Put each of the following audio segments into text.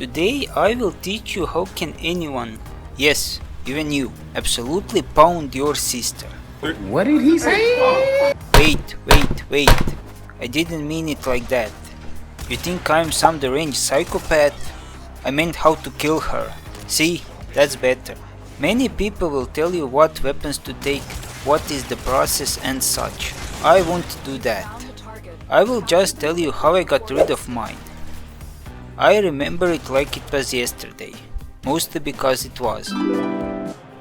Today I will teach you how can anyone, yes, even you, absolutely pound your sister. What did he say? Wait. I didn't mean it like that. You think I'm some deranged psychopath? I meant how to kill her. See, that's better. Many people will tell you what weapons to take, what is the process and such. I won't do that. I will just tell you how I got rid of mine. I remember it like it was yesterday, mostly because it was.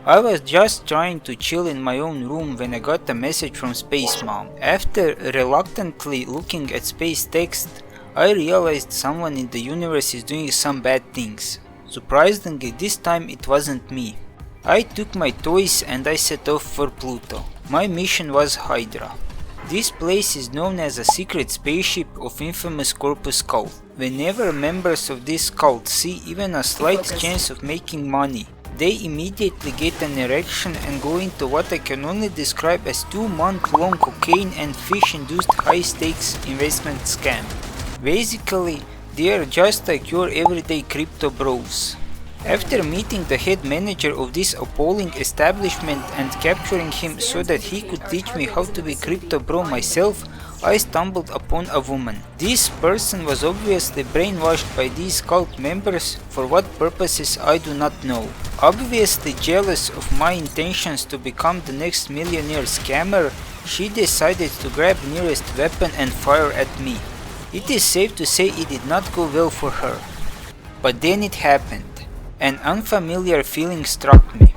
I was just trying to chill in my own room when I got a message from Space Mom. After reluctantly looking at space text, I realized someone in the universe is doing some bad things. Surprisingly, this time it wasn't me. I took my toys and I set off for Pluto. My mission was Hydra. This place is known as a secret spaceship of infamous Corpus cult. Whenever members of this cult see even a slight chance of making money, they immediately get an erection and go into what I can only describe as 2-month-long cocaine and fish-induced high-stakes investment scam. Basically, they are just like your everyday crypto bros. After meeting the head manager of this appalling establishment and capturing him so that he could teach me how to be crypto bro myself, I stumbled upon a woman. This person was obviously brainwashed by these cult members, for what purposes I do not know. Obviously jealous of my intentions to become the next millionaire scammer, she decided to grab nearest weapon and fire at me. It is safe to say it did not go well for her. But then it happened. An unfamiliar feeling struck me.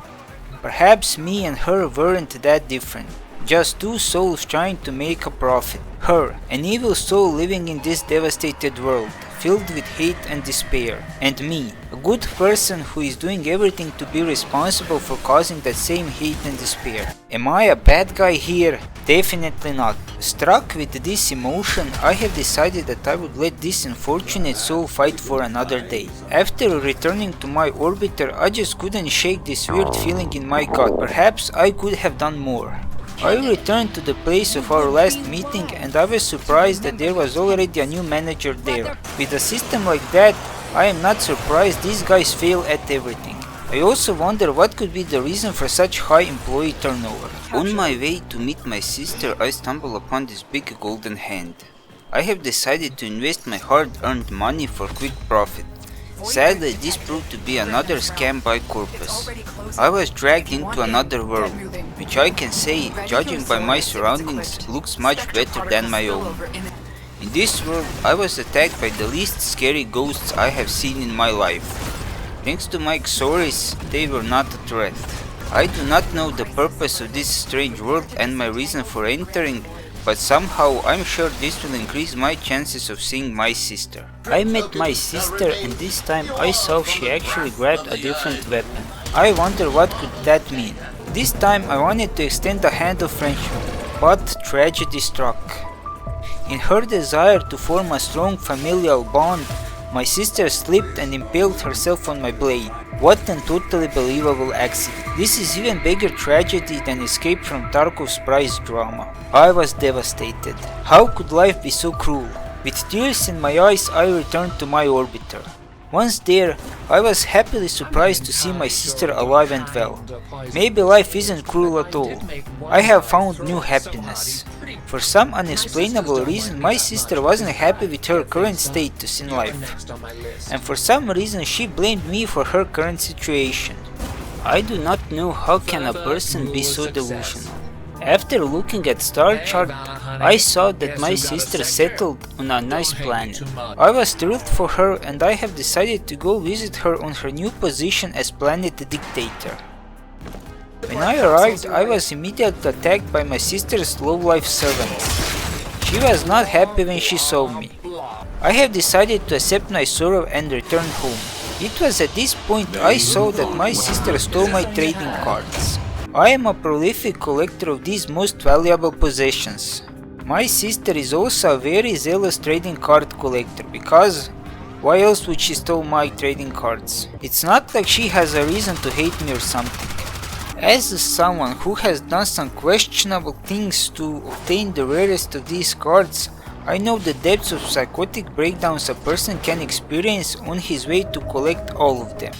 Perhaps me and her weren't that different. Just two souls trying to make a profit. Her, an evil soul living in this devastated world, filled with hate and despair. And me, a good person who is doing everything to be responsible for causing that same hate and despair. Am I a bad guy here? Definitely not. Struck with this emotion, I have decided that I would let this unfortunate soul fight for another day. After returning to my orbiter, I just couldn't shake this weird feeling in my gut. Perhaps I could have done more. I returned to the place of our last meeting and I was surprised that there was already a new manager there. With a system like that, I am not surprised these guys fail at everything. I also wonder what could be the reason for such high employee turnover. On my way to meet my sister, I stumble upon this big golden hand. I have decided to invest my hard-earned money for quick profit. Sadly, this proved to be another scam by Corpus. I was dragged into another world, which I can say, judging by my surroundings, looks much better than my own. In this world, I was attacked by the least scary ghosts I have seen in my life. Thanks to my Xoris, they were not a threat. I do not know the purpose of this strange world and my reason for entering, but somehow I'm sure this will increase my chances of seeing my sister. I met my sister and this time I saw she actually grabbed a different weapon. I wonder what could that mean. This time I wanted to extend a hand of friendship, but tragedy struck. In her desire to form a strong familial bond, my sister slipped and impaled herself on my blade. What a totally believable accident. This is even bigger tragedy than Escape from Tarkov's prize drama. I was devastated. How could life be so cruel? With tears in my eyes, I returned to my orbiter. Once there, I was happily surprised to see my sister alive and well. Maybe life isn't cruel at all. I have found new happiness. For some unexplainable reason, my sister wasn't happy with her current status in life. And for some reason, she blamed me for her current situation. I do not know how can a person be so delusional. After looking at star chart, I saw that my sister settled on a nice planet. I was thrilled for her and I have decided to go visit her on her new position as planet dictator. When I arrived, I was immediately attacked by my sister's low-life servants. She was not happy when she saw me. I have decided to accept my sorrow and return home. It was at this point I saw that my sister stole my trading cards. I am a prolific collector of these most valuable possessions. My sister is also a very zealous trading card collector because why else would she steal my trading cards? It's not like she has a reason to hate me or something. As someone who has done some questionable things to obtain the rarest of these cards, I know the depths of psychotic breakdowns a person can experience on his way to collect all of them.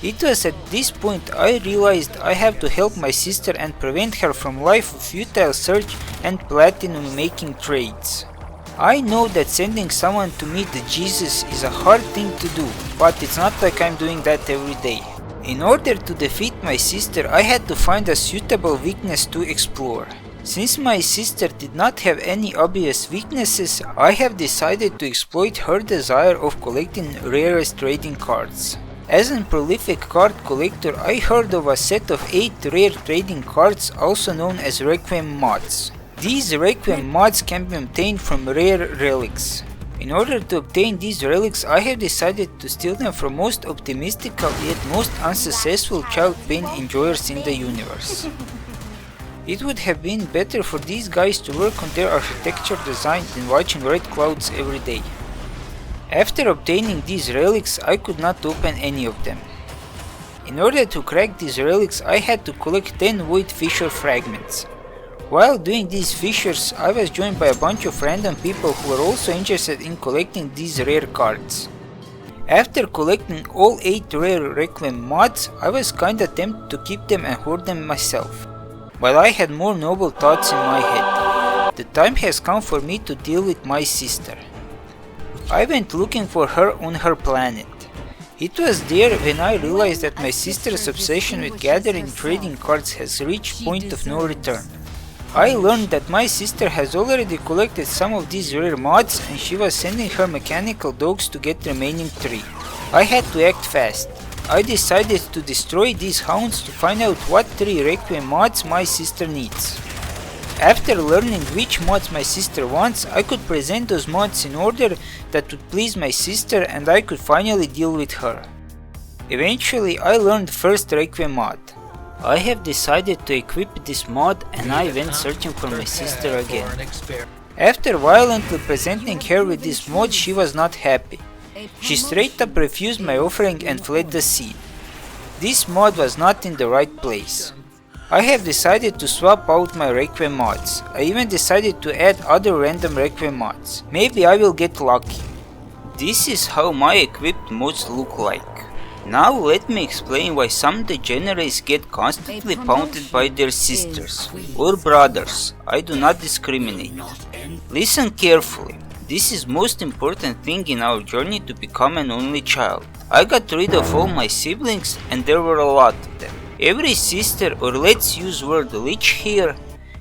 It was at this point I realized I have to help my sister and prevent her from life of futile search and platinum making trades. I know that sending someone to meet the Jesus is a hard thing to do, but it's not like I'm doing that every day. In order to defeat my sister, I had to find a suitable weakness to explore. Since my sister did not have any obvious weaknesses, I have decided to exploit her desire of collecting rarest trading cards. As a prolific card collector, I heard of a set of 8 rare trading cards, also known as Requiem mods. These Requiem mods can be obtained from rare relics. In order to obtain these relics, I have decided to steal them from most optimistical yet most unsuccessful child pain enjoyers in the universe. It would have been better for these guys to work on their architecture design than watching red clouds every day. After obtaining these relics, I could not open any of them. In order to crack these relics, I had to collect 10 void fissure fragments. While doing these fissures, I was joined by a bunch of random people who were also interested in collecting these rare cards. After collecting all 8 rare Requiem mods, I was kinda tempted to keep them and hoard them myself. But I had more noble thoughts in my head. The time has come for me to deal with my sister. I went looking for her on her planet. It was there when I realized that my sister's obsession with gathering trading cards has reached point of no return. I learned that my sister has already collected some of these rare mods and she was sending her mechanical dogs to get the remaining 3. I had to act fast. I decided to destroy these hounds to find out what 3 Requiem mods my sister needs. After learning which mods my sister wants, I could present those mods in order that would please my sister and I could finally deal with her. Eventually I learned the first Requiem mod. I have decided to equip this mod and I went searching for my sister again. After violently presenting her with this mod, she was not happy. She straight up refused my offering and fled the scene. This mod was not in the right place. I have decided to swap out my Requiem mods. I even decided to add other random Requiem mods. Maybe I will get lucky. This is how my equipped mods look like. Now let me explain why some degenerates get constantly pounded by their sisters or brothers. I do not discriminate. Listen carefully. This is most important thing in our journey to become an only child. I got rid of all my siblings and there were a lot of them. Every sister, or let's use word lich here,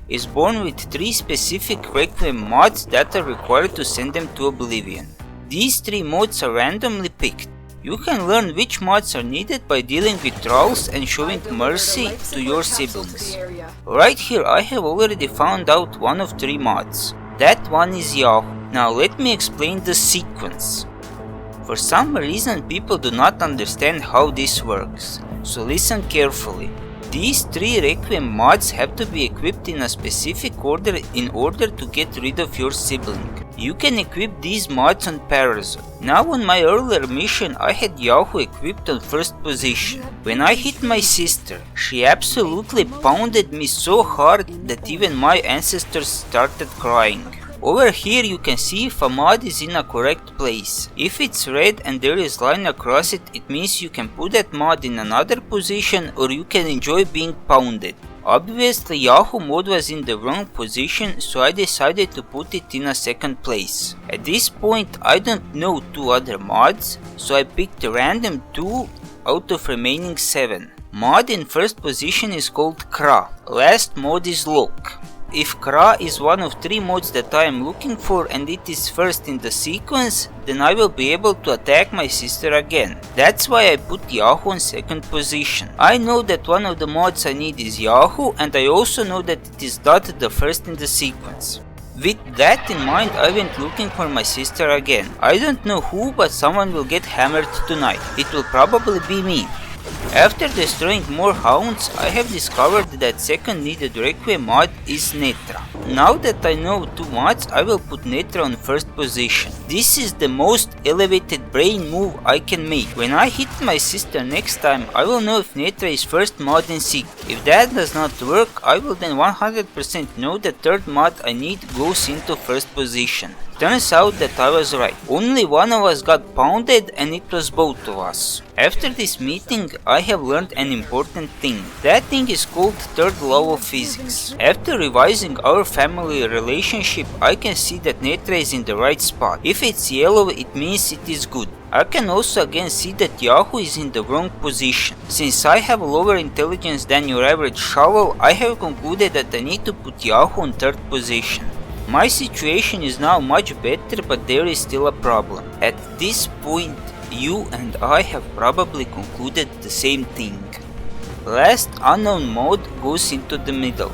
is born with 3 specific Requiem mods that are required to send them to oblivion. These 3 mods are randomly picked. You can learn which mods are needed by dealing with trolls and showing mercy to your siblings. Right here I have already found out one of 3 mods. That one is Yahoo. Now let me explain the sequence. For some reason people do not understand how this works, so listen carefully. These 3 Requiem mods have to be equipped in a specific order in order to get rid of your sibling. You can equip these mods on Parasol. Now on my earlier mission I had Yahoo equipped on first position. When I hit my sister, she absolutely pounded me so hard that even my ancestors started crying. Over here you can see if a mod is in a correct place. If it's red and there is line across it, it means you can put that mod in another position or you can enjoy being pounded. Obviously Yahoo mod was in the wrong position, so I decided to put it in a second place. At this point I don't know 2 other mods, so I picked a random 2 out of remaining 7. Mod in first position is called Kra. Last mod is Lock. If Kra is one of 3 mods that I am looking for and it is first in the sequence, then I will be able to attack my sister again. That's why I put Yahoo in second position. I know that one of the mods I need is Yahoo, and I also know that it is dotted the first in the sequence. With that in mind, I went looking for my sister again. I don't know who, but someone will get hammered tonight. It will probably be me. After destroying more hounds, I have discovered that second needed Requiem mod is Netra. Now that I know two mods, I will put Netra on first position. This is the most elevated brain move I can make. When I hit my sister next time, I will know if Netra is first mod in Sig. If that does not work, I will then 100% know the third mod I need goes into first position. Turns out that I was right. Only one of us got pounded and it was both of us. After this meeting, I have learned an important thing. That thing is called third law of physics. After revising our family relationship, I can see that Netra is in the right spot. If it's yellow, it means it is good. I can also again see that Yahoo is in the wrong position. Since I have lower intelligence than your average shovel, I have concluded that I need to put Yahoo on third position. My situation is now much better, but there is still a problem. At this point, you and I have probably concluded the same thing. Last unknown mode goes into the middle.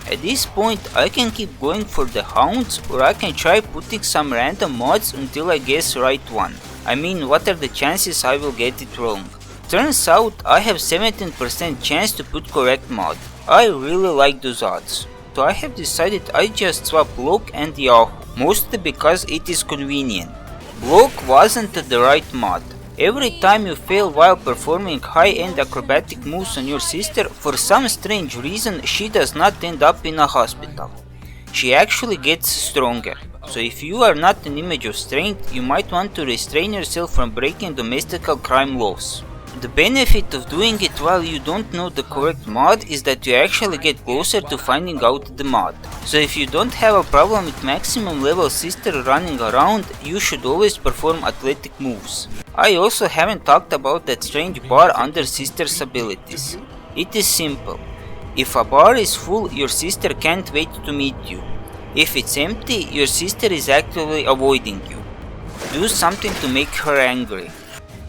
At this point, I can keep going for the hounds, or I can try putting some random mods until I guess right one. I mean, what are the chances I will get it wrong? Turns out I have 17% chance to put correct mod. I really like those odds. So I have decided I just swap Block and Yahoo, mostly because it is convenient. Block wasn't the right mod. Every time you fail while performing high-end acrobatic moves on your sister, for some strange reason she does not end up in a hospital. She actually gets stronger. So if you are not an image of strength, you might want to restrain yourself from breaking domestical crime laws. The benefit of doing it while you don't know the correct mod is that you actually get closer to finding out the mod. So if you don't have a problem with maximum level sister running around, you should always perform athletic moves. I also haven't talked about that strange bar under sister's abilities. It is simple. If a bar is full, your sister can't wait to meet you. If it's empty, your sister is actively avoiding you. Do something to make her angry.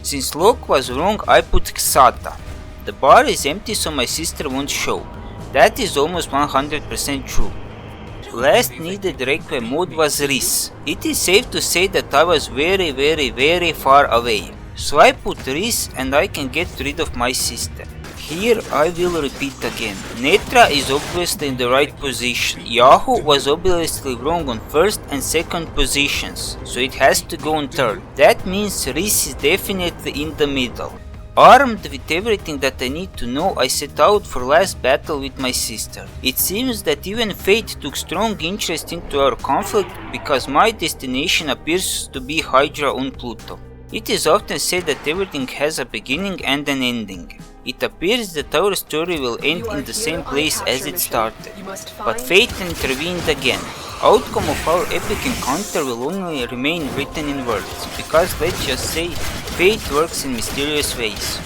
Since Locke was wrong, I put Xata. The bar is empty so my sister won't show. That is almost 100% true. Last needed Requiem mode was Riz. It is safe to say that I was very far away. So I put Riz and I can get rid of my sister. Here I will repeat again. Netra is obviously in the right position. Yahoo was obviously wrong on first and second positions, so it has to go on third. That means Riz is definitely in the middle. Armed with everything that I need to know, I set out for last battle with my sister. It seems that even fate took strong interest into our conflict because my destination appears to be Hydra on Pluto. It is often said that everything has a beginning and an ending. It appears that our story will end in the same place as it started, but fate intervened again. Outcome of our epic encounter will only remain written in words, because let's just say, fate works in mysterious ways.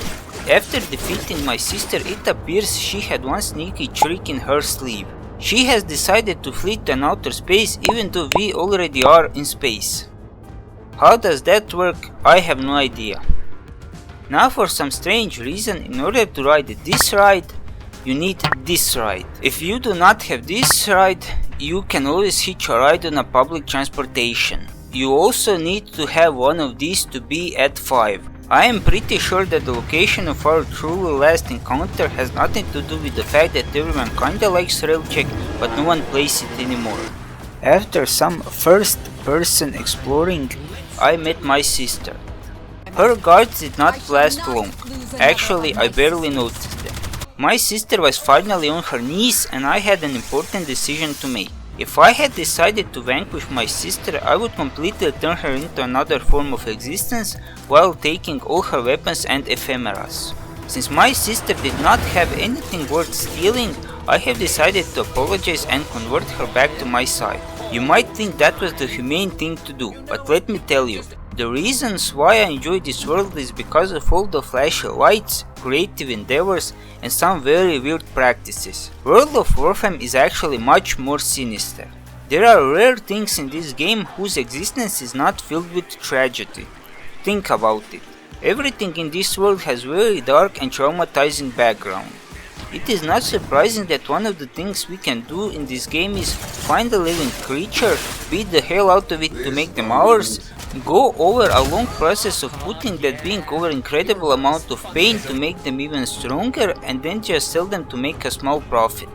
After defeating my sister, it appears she had one sneaky trick in her sleeve. She has decided to flee to an outer space even though we already are in space. How does that work? I have no idea. Now for some strange reason, in order to ride this ride, you need this ride. If you do not have this ride, you can always hitch a ride on a public transportation. You also need to have one of these to be at 5. I am pretty sure that the location of our truly last encounter has nothing to do with the fact that everyone kinda likes Railcheck, but no one plays it anymore. After some first person exploring, I met my sister. Her guards did not last long. Actually, I barely noticed them. My sister was finally on her knees and I had an important decision to make. If I had decided to vanquish my sister, I would completely turn her into another form of existence while taking all her weapons and ephemeras. Since my sister did not have anything worth stealing, I have decided to apologize and convert her back to my side. You might think that was the humane thing to do, but let me tell you, the reasons why I enjoy this world is because of all the flashy lights, creative endeavors, and some very weird practices. World of Warframe is actually much more sinister. There are rare things in this game whose existence is not filled with tragedy. Think about it. Everything in this world has very dark and traumatizing background. It is not surprising that one of the things we can do in this game is find a living creature, beat the hell out of it to make them ours, go over a long process of putting that being over incredible amount of pain to make them even stronger and then just sell them to make a small profit.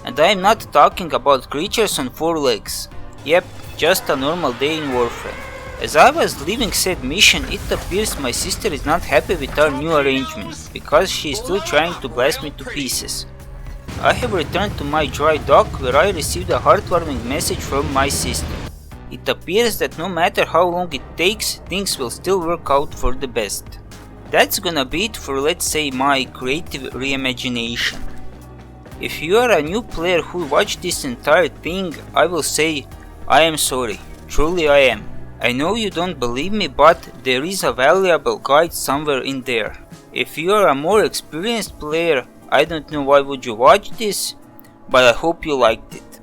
And I am not talking about creatures on 4 legs. Yep, just a normal day in Warframe. As I was leaving said mission, it appears my sister is not happy with our new arrangement, because she is still trying to blast me to pieces. I have returned to my dry dock where I received a heartwarming message from my sister. It appears that no matter how long it takes, things will still work out for the best. That's gonna be it for, let's say, my creative reimagination. If you are a new player who watched this entire thing, I will say, I am sorry, truly I am. I know you don't believe me, but there is a valuable guide somewhere in there. If you are a more experienced player, I don't know why would you watch this, but I hope you liked it.